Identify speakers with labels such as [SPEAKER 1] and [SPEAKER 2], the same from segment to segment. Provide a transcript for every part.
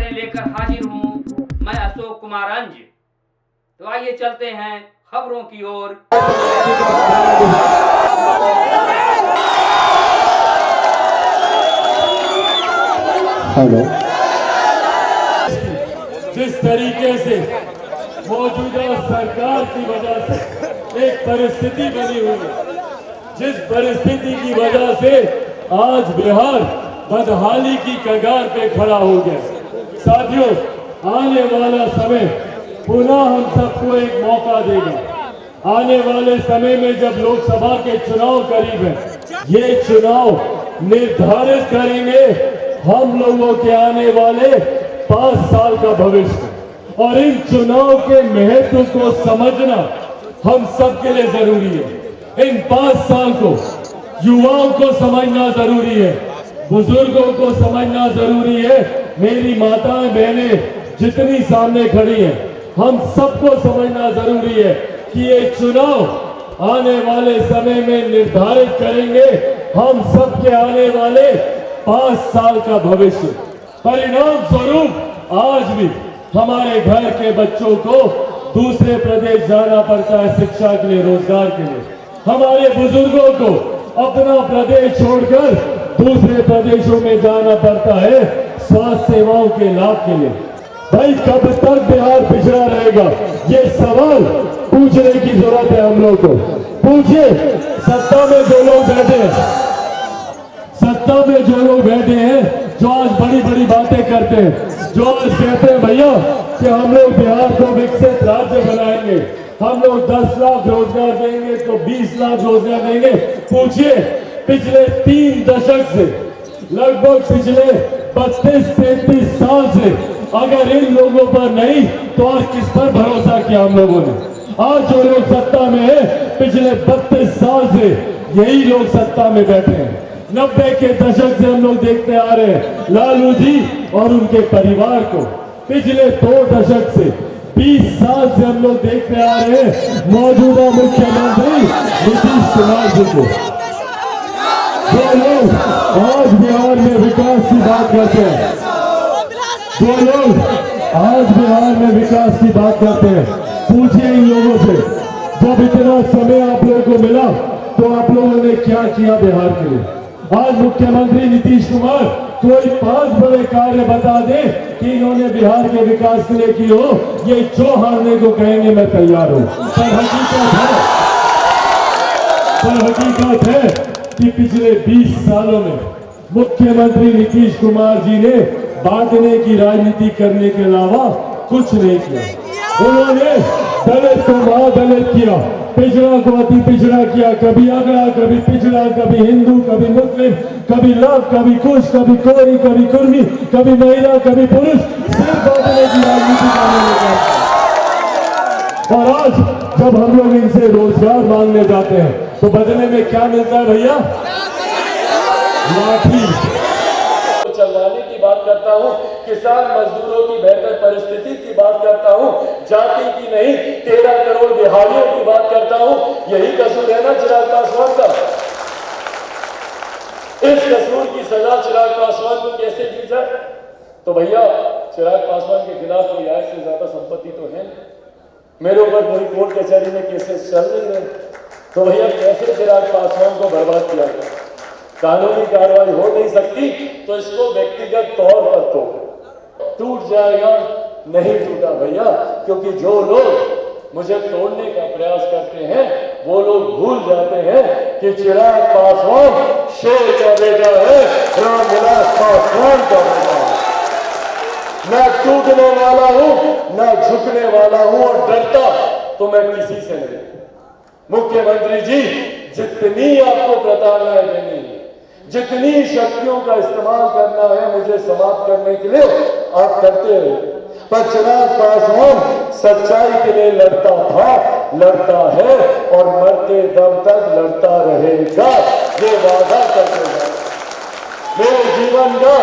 [SPEAKER 1] खबरें लेकर हाजिर हूँ मैं अशोक कुमार अंज। तो आइए चलते हैं खबरों की ओर।
[SPEAKER 2] हेलो।
[SPEAKER 3] जिस तरीके से मौजूदा सरकार की वजह से एक परिस्थिति बनी हुई है, जिस परिस्थिति की वजह से आज बिहार बदहाली की कगार पे खड़ा हो गया। साथियों, आने वाला समय पुनः हम सबको एक मौका देगा। आने वाले समय में जब लोकसभा के चुनाव करीब है, ये चुनाव निर्धारित करेंगे हम लोगों के आने वाले 5 साल का भविष्य। और इन चुनाव के महत्व को समझना हम सबके लिए जरूरी है। इन 5 साल को युवाओं को समझना जरूरी है, बुजुर्गों को समझना जरूरी है। मेरी माताएं बहनें जितनी सामने खड़ी हैं, हम सबको समझना जरूरी है कि ये चुनाव आने वाले समय में निर्धारित करेंगे हम सबके आने वाले 5 साल का भविष्य। परिणाम स्वरूप आज भी हमारे घर के बच्चों को दूसरे प्रदेश जाना पड़ता है शिक्षा के लिए, रोजगार के लिए। हमारे बुजुर्गों को अपना प्रदेश छोड़कर दूसरे प्रदेशों में जाना पड़ता है स्वास्थ्य सेवाओं के लाभ के लिए। भाई, कब तक बिहार पिछड़ा रहेगा, ये सवाल पूछने की जरूरत है हम लोग को। पूछिए, सत्ता में जो लोग बैठे हैं, सत्ता में जो लोग बैठे हैं, जो आज बड़ी बड़ी बातें करते हैं, जो आज कहते हैं भैया कि हम लोग बिहार को विकसित राज्य बनाएंगे, हम लोग 10 लाख रोजगार देंगे तो 20 लाख रोजगार देंगे। पूछिए, पिछले 3 दशक से, लगभग पिछले 32-33 साल से अगर इन लोगों पर नहीं तो आज किस पर भरोसा किया हम लोगों ने? आज जो लोग सत्ता में है, पिछले 32 साल से यही लोग सत्ता में बैठे हैं। 90 के दशक से हम लोग देखते आ रहे हैं लालू जी और उनके परिवार को। पिछले 2 दशक से 20 साल से हम लोग देखते आ रहे हैं मौजूदा मुख्यमंत्री नीतीश कुमार जी को। जो लोग आज बिहार में विकास की बात करते हैं, जो लोग आज बिहार में विकास की बात करते हैं, पूछिए इन लोगों से, जब इतना समय आप लोगों को मिला तो आप लोगों ने क्या किया बिहार के लिए? आज मुख्यमंत्री नीतीश कुमार कोई 5 बड़े कार्य बता दे कि इन्होंने बिहार के विकास के लिए की हो, ये जो हारने को कहेंगे मैं तैयार हूं। पर हकीकत है कि पिछले 20 सालों में मुख्यमंत्री नीतीश कुमार जी ने बांटने की राजनीति करने के अलावा कुछ नहीं किया। उन्होंने दलित को महादलित किया, पिछड़ा को अति पिछड़ा किया, कभी अगड़ा, कभी पिछड़ा, कभी हिंदू, कभी मुस्लिम, कभी लव, कभी कुश, कभी कोरी, कभी कुर्मी, कभी महिला, कभी पुरुष, सिर्फ बांटने की राजनीति करने लगा। और आज जब हम लोग इनसे रोजगार मांगने जाते हैं तो बदले में क्या मिलता है भैया? लाठी। चलवाने की बात करता हूँ, किसान मजदूरों की बेहतर परिस्थिति की बात करता हूँ, जाति की नहीं 13 करोड़ बिहारियों की बात करता हूँ। यही कसूर है ना चिराग पासवान का? इस कसूर की सजा चिराग पासवान को कैसे दी जाए? तो भैया, चिराग पासवान के खिलाफ कोई आय से ज्यादा संपत्ति तो है, मेरे ऊपर कोई कोर्ट कचहरी में केसेस चल नहीं रहे, तो भैया कैसे चिराग पासवान को बर्बाद किया गया? कानूनी कार्रवाई हो नहीं सकती तो इसको व्यक्तिगत तौर पर तो टूट जाएगा। नहीं टूटा भैया, क्योंकि जो लोग मुझे तोड़ने का प्रयास करते हैं वो लोग भूल जाते हैं कि चिराग पासवान शेर का बेटा है, रामविलास पासवान का बेटा है। मैं टूटने वाला हूं, मैं झुकने वाला हूं, और डरता तो मैं किसी से नहीं। मुख्यमंत्री जी, जितनी आपको प्रताड़नाएं देनी है, जितनी शक्तियों का इस्तेमाल करना है मुझे समाप्त करने के लिए, आप करते रहे। पर चिराग पासवान सच्चाई के लिए लड़ता था, लड़ता है और मरते दम तक लड़ता रहेगा, ये वादा करते हैं। मेरे जीवन का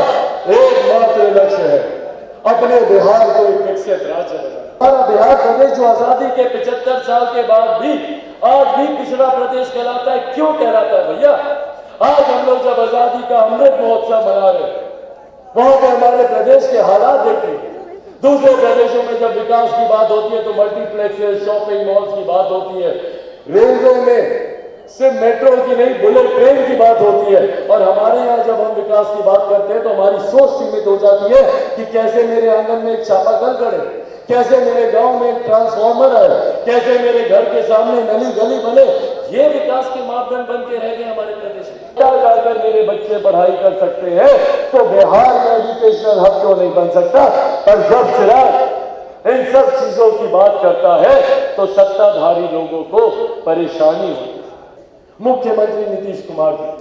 [SPEAKER 3] एकमात्र लक्ष्य है अपने बिहार को एक विकसित राज्य बनाना। हमारा बिहार प्रदेश जो आजादी के 75 साल के बाद भी आज भी पिछड़ा प्रदेश कहलाता है। क्यों कहलाता है भैया? आज हम लोग जब आजादी का अमृत महोत्सव मना रहे हैं, वहां पे हमारे प्रदेश के हालात देखिए। दूसरे प्रदेशों में जब विकास की बात होती है तो मल्टीप्लेक्सेस, शॉपिंग मॉल्स की बात होती है, रेलवे में सिर्फ मेट्रो की नहीं बुलेट ट्रेन की बात होती है। और हमारे यहाँ जब हम विकास की बात करते हैं तो हमारी सोच सीमित हो जाती है कि कैसे मेरे आंगन में एक चापाकल गड़े, कैसे मेरे गांव में एक ट्रांसफार्मर आए, कैसे मेरे घर के सामने नली गली बने। ये विकास के मापदंड बन के रह गए हमारे प्रदेश में। जाकर मेरे बच्चे पढ़ाई कर सकते हैं तो बिहार में एजुकेशनल हब क्यों नहीं बन सकता। पर जब चिराग इन सब चीजों की बात करता है तो सत्ताधारी लोगों को परेशानी होती है। मुख्यमंत्री नीतीश कुमार जी,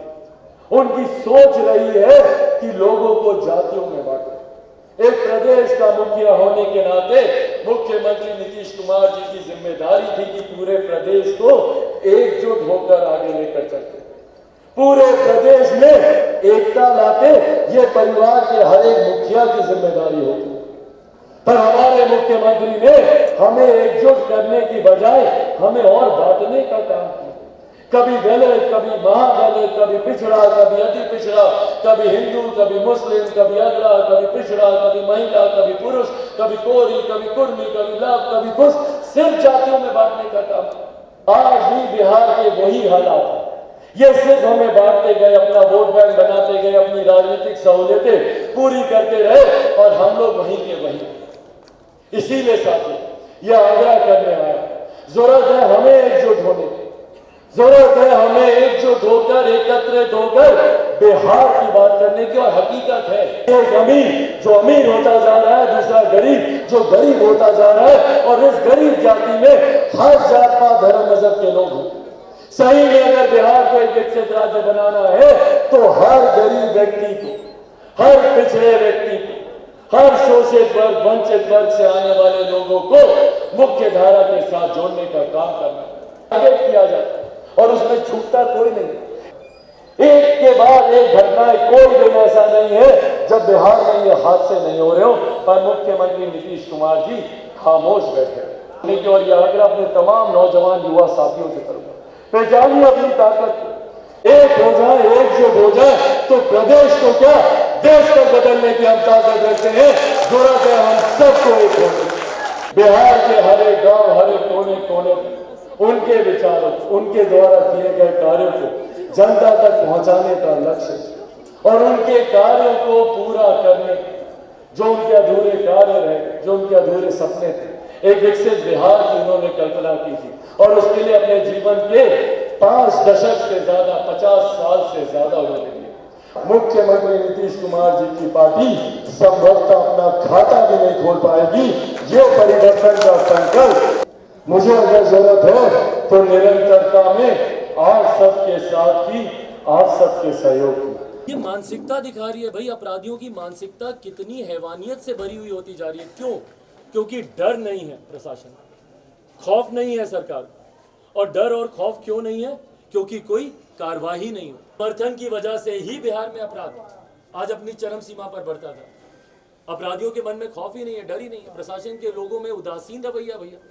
[SPEAKER 3] उनकी सोच रही है कि लोगों को जातियों में बांटे। एक प्रदेश का मुखिया होने के नाते मुख्यमंत्री नीतीश कुमार जी की जिम्मेदारी थी कि पूरे प्रदेश को एकजुट होकर आगे लेकर चलते, पूरे प्रदेश में एकता लाते। ये परिवार के हर एक मुखिया की जिम्मेदारी होती है। पर हमारे मुख्यमंत्री ने हमें एकजुट करने की बजाय हमें और बांटने का काम किया। कभी दलित, कभी महादलित, कभी पिछड़ा, कभी अति पिछड़ा, कभी हिंदू, कभी मुस्लिम, कभी अगड़ा, कभी पिछड़ा, कभी महिला, कभी पुरुष, कभी कोरी, कभी कुर्मी, कभी लव, कभी कुश, सिर्फ जातियों में बांटने का काम। आज भी बिहार के वही हालात है। ये सिर्फ हमें बांटते गए, अपना वोट बैंक बनाते गए, अपनी राजनीतिक सहूलियतें पूरी करते रहे और हम लोग वहीं के वहीं। इसीलिए साथी यह आग्रह करने आया, जरूरत है हमें एकजुट होने की, जरूरत है हमें एकजुट होकर, एकत्रित होकर बिहार की बात करने की। और हकीकत है एक अमीर जो अमीर होता जा रहा है, दूसरा गरीब जो गरीब होता जा रहा है। और इस गरीब जाति में हर जात पात धर्म मजहब के लोग हैं। सही में अगर बिहार को एक विकसित राज्य बनाना है तो हर गरीब व्यक्ति को, हर पिछड़े व्यक्ति को, हर शोषित वर्ग, वंचित वर्ग से आने वाले लोगों को मुख्य धारा के साथ जोड़ने का काम करना आगे किया जाता है। और उसमें छूटता कोई नहीं। एक के बाद एक घटनाएं, कोई दिन ऐसा नहीं है जब बिहार में ये हादसे नहीं हो रहे हो। पर मुख्यमंत्री नीतीश कुमार जी खामोश बैठे। और यह आग्रह अपने तमाम नौजवान युवा साथियों से करूंगा, पहचानिए अपनी ताकत को, एक हो जाए, एकजुट हो जाए तो प्रदेश को क्या देश को बदलने की हम ताकत रखते हैं। जरूरत है हम सबको एक होने। बिहार के हर एक गांव, हर एक कोने कोने उनके विचारों, उनके द्वारा किए गए कार्यों को जनता तक पहुंचाने का लक्ष्य और उनके कार्यों को पूरा करने, जो उनके अधूरे कार्य रहे, जो उनके अधूरे सपने थे, एक विकसित बिहार की उन्होंने कल्पना की थी। और उसके लिए अपने जीवन के 5 दशक से ज्यादा, 50 साल से ज्यादा उन्होंने दिए। मुख्यमंत्री नीतीश कुमार जी की पार्टी संभवतः अपना खाता भी नहीं खोल पाएगी। ये परिवर्तन का संकल्प मुझे अगर जरूरत है तो निरंतरता में आप सबके साथ की, आप सबके सहयोग की।
[SPEAKER 4] ये मानसिकता दिखा रही है भाई, अपराधियों की मानसिकता कितनी हैवानियत से भरी हुई होती जा रही है। क्यों? क्योंकि डर नहीं है प्रशासन, खौफ नहीं है सरकार। और डर और खौफ क्यों नहीं है? क्योंकि कोई कार्रवाई नहीं हो। समर्थन की वजह से ही बिहार में अपराध आज अपनी चरम सीमा पर बढ़ता था। अपराधियों के मन में खौफ ही नहीं है, डर ही नहीं है। प्रशासन के लोगों में उदासीन रवैया भैया।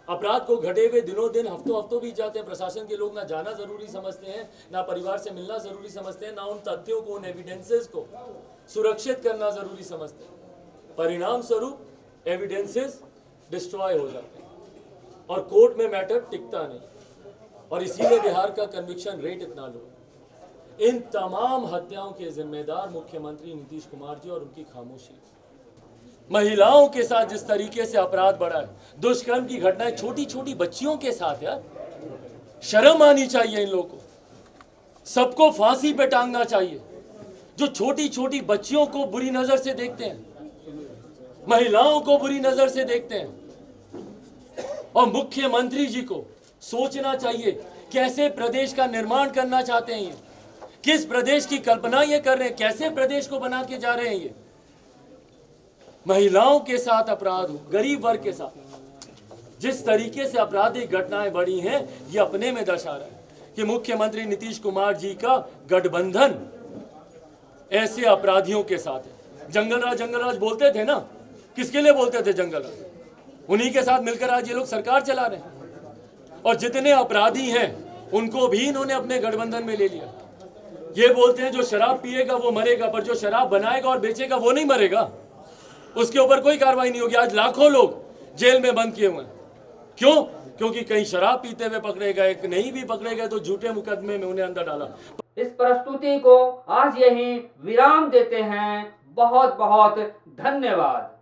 [SPEAKER 4] अपराध को घटे हुए दिनों दिन, हफ्तों बीत जाते हैं। प्रशासन के लोग ना जाना जरूरी समझते हैं, ना परिवार से मिलना जरूरी समझते हैं, ना उन तथ्यों को, उन एविडेंसेस को सुरक्षित करना जरूरी समझते हैं। परिणाम स्वरूप एविडेंसेस डिस्ट्रॉय हो जाते हैं और कोर्ट में मैटर टिकता नहीं। और इसीलिए बिहार का कन्विक्शन रेट इतना लो। इन तमाम हत्याओं के जिम्मेदार मुख्यमंत्री नीतीश कुमार जी और उनकी खामोशी। महिलाओं के साथ जिस तरीके से अपराध बढ़ा है, दुष्कर्म की घटनाएं छोटी छोटी बच्चियों के साथ, यार शर्म आनी चाहिए इन लोगों को। सबको फांसी पे टांगना चाहिए जो छोटी छोटी बच्चियों को बुरी नजर से देखते हैं, महिलाओं को बुरी नजर से देखते हैं। और मुख्यमंत्री जी को सोचना चाहिए कैसे प्रदेश का निर्माण करना चाहते हैं, ये किस प्रदेश की कल्पना ये कर रहे हैं, कैसे प्रदेश को बना के जा रहे हैं। ये महिलाओं के साथ अपराध हो, गरीब वर्ग के साथ जिस तरीके से आपराधिक घटनाएं बढ़ी हैं, ये अपने में दर्शा रहा है कि मुख्यमंत्री नीतीश कुमार जी का गठबंधन ऐसे अपराधियों के साथ है। जंगल राज बोलते थे ना, किसके लिए बोलते थे जंगल राज? उन्हीं के साथ मिलकर आज ये लोग सरकार चला रहे हैं। और जितने अपराधी हैं उनको भी इन्होंने अपने गठबंधन में ले लिया। ये बोलते हैं जो शराब पिएगा वो मरेगा, पर जो शराब बनाएगा और बेचेगा वो नहीं मरेगा। उसके ऊपर कोई कार्रवाई नहीं होगी। आज लाखों लोग जेल में बंद किए हुए हैं। क्यों? क्योंकि कहीं शराब पीते हुए पकड़े गए, नहीं भी पकड़े गए तो झूठे मुकदमे में उन्हें अंदर डाला।
[SPEAKER 1] इस प्रस्तुति को आज यही विराम देते हैं। बहुत बहुत धन्यवाद।